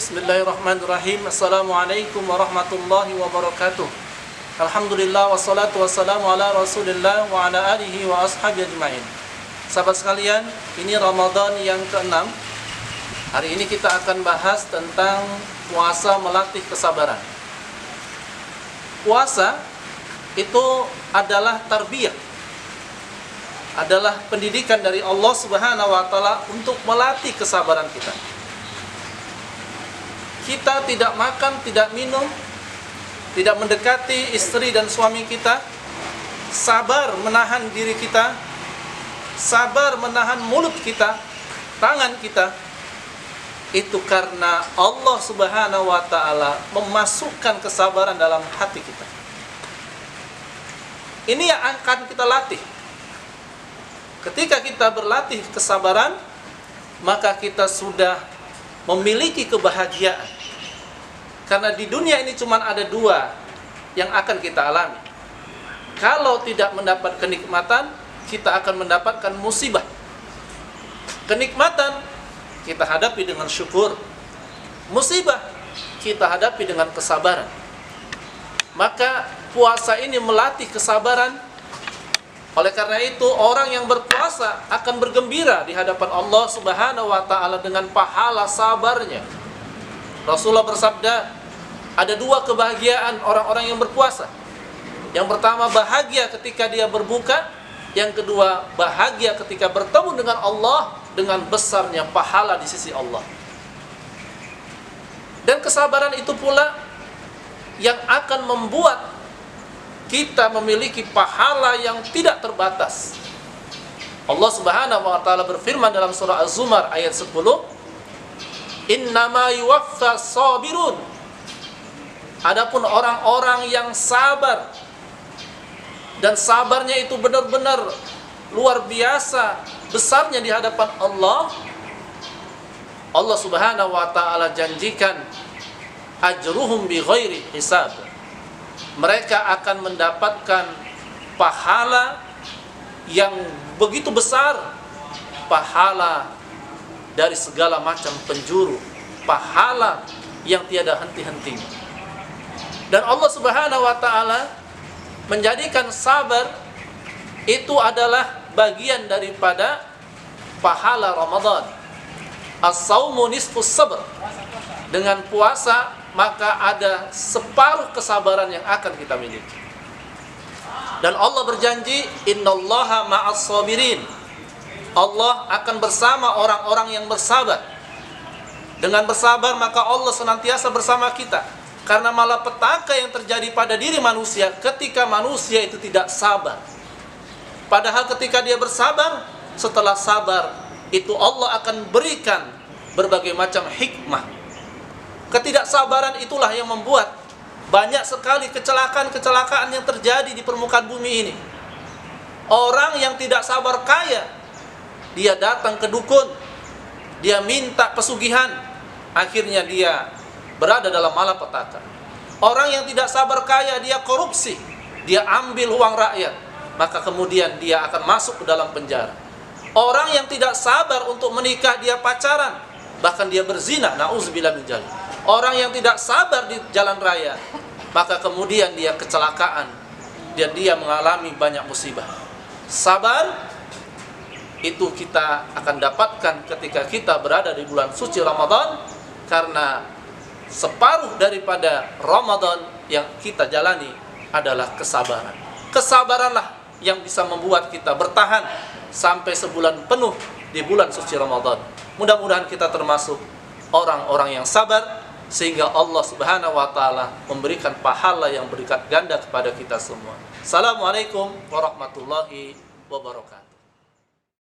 Bismillahirrahmanirrahim. Assalamualaikum warahmatullahi wabarakatuh. Alhamdulillah wassalatu wassalamu ala Rasulillah wa ala alihi wa ashabihi ajmain. Sahabat sekalian, ini Ramadan yang ke-6. Hari ini kita akan bahas tentang puasa melatih kesabaran. Puasa itu adalah tarbiyah, adalah pendidikan dari Allah Subhanahu wa taala untuk melatih kesabaran kita. Kita tidak makan, tidak minum, tidak mendekati istri dan suami kita, sabar menahan diri kita, sabar menahan mulut kita, tangan kita. Itu karena Allah Subhanahu wa taala memasukkan kesabaran dalam hati kita. Ini yang akan kita latih. Ketika kita berlatih kesabaran, maka kita sudah memiliki kebahagiaan. Karena di dunia ini cuma ada dua yang akan kita alami. Kalau tidak mendapat kenikmatan, kita akan mendapatkan musibah. Kenikmatan kita hadapi dengan syukur. Musibah kita hadapi dengan kesabaran. Maka puasa ini melatih kesabaran. Oleh karena itu, orang yang berpuasa akan bergembira di hadapan Allah Subhanahu wa taala dengan pahala sabarnya. Rasulullah bersabda, ada dua kebahagiaan orang-orang yang berpuasa. Yang pertama, bahagia ketika dia berbuka. Yang kedua, bahagia ketika bertemu dengan Allah dengan besarnya pahala di sisi Allah. Dan kesabaran itu pula yang akan membuat kita memiliki pahala yang tidak terbatas. Allah Subhanahu wa taala berfirman dalam surah Az-Zumar ayat 10, Innama yuwaffas sabirun. Adapun orang-orang yang sabar, dan sabarnya itu benar-benar luar biasa besarnya di hadapan Allah, Allah Subhanahu wa taala janjikan ajruhum bighairi hisab. Mereka akan mendapatkan pahala yang begitu besar, pahala dari segala macam penjuru, pahala yang tiada henti-hentinya. Dan Allah Subhanahu wa taala menjadikan sabar itu adalah bagian daripada pahala Ramadan. As-saumu nisfus sabr. Dengan puasa maka ada separuh kesabaran yang akan kita miliki. Dan Allah berjanji, innallaha ma'as sabirin. Allah akan bersama orang-orang yang bersabar. Dengan bersabar maka Allah senantiasa bersama kita. Karena malapetaka yang terjadi pada diri manusia ketika manusia itu tidak sabar. Padahal ketika dia bersabar, setelah sabar itu Allah akan berikan berbagai macam hikmah. Ketidaksabaran itulah yang membuat banyak sekali kecelakaan-kecelakaan yang terjadi di permukaan bumi ini. Orang yang tidak sabar kaya, dia datang ke dukun, dia minta pesugihan, akhirnya dia berada dalam malapetaka. Orang yang tidak sabar kaya, dia korupsi, dia ambil uang rakyat, maka kemudian dia akan masuk ke dalam penjara. Orang yang tidak sabar untuk menikah, dia pacaran, bahkan dia berzina, na'udzubillah min dzalik. Orang yang tidak sabar di jalan raya, maka kemudian dia kecelakaan dan dia mengalami banyak musibah. Sabar itu kita akan dapatkan ketika kita berada di bulan suci Ramadan, karena separuh daripada Ramadan yang kita jalani adalah kesabaran. Kesabaranlah yang bisa membuat kita bertahan sampai sebulan penuh di bulan suci Ramadan. Mudah-mudahan kita termasuk orang-orang yang sabar, sehingga Allah Subhanahu wa taala memberikan pahala yang berlipat ganda kepada kita semua. Assalamualaikum warahmatullahi wabarakatuh.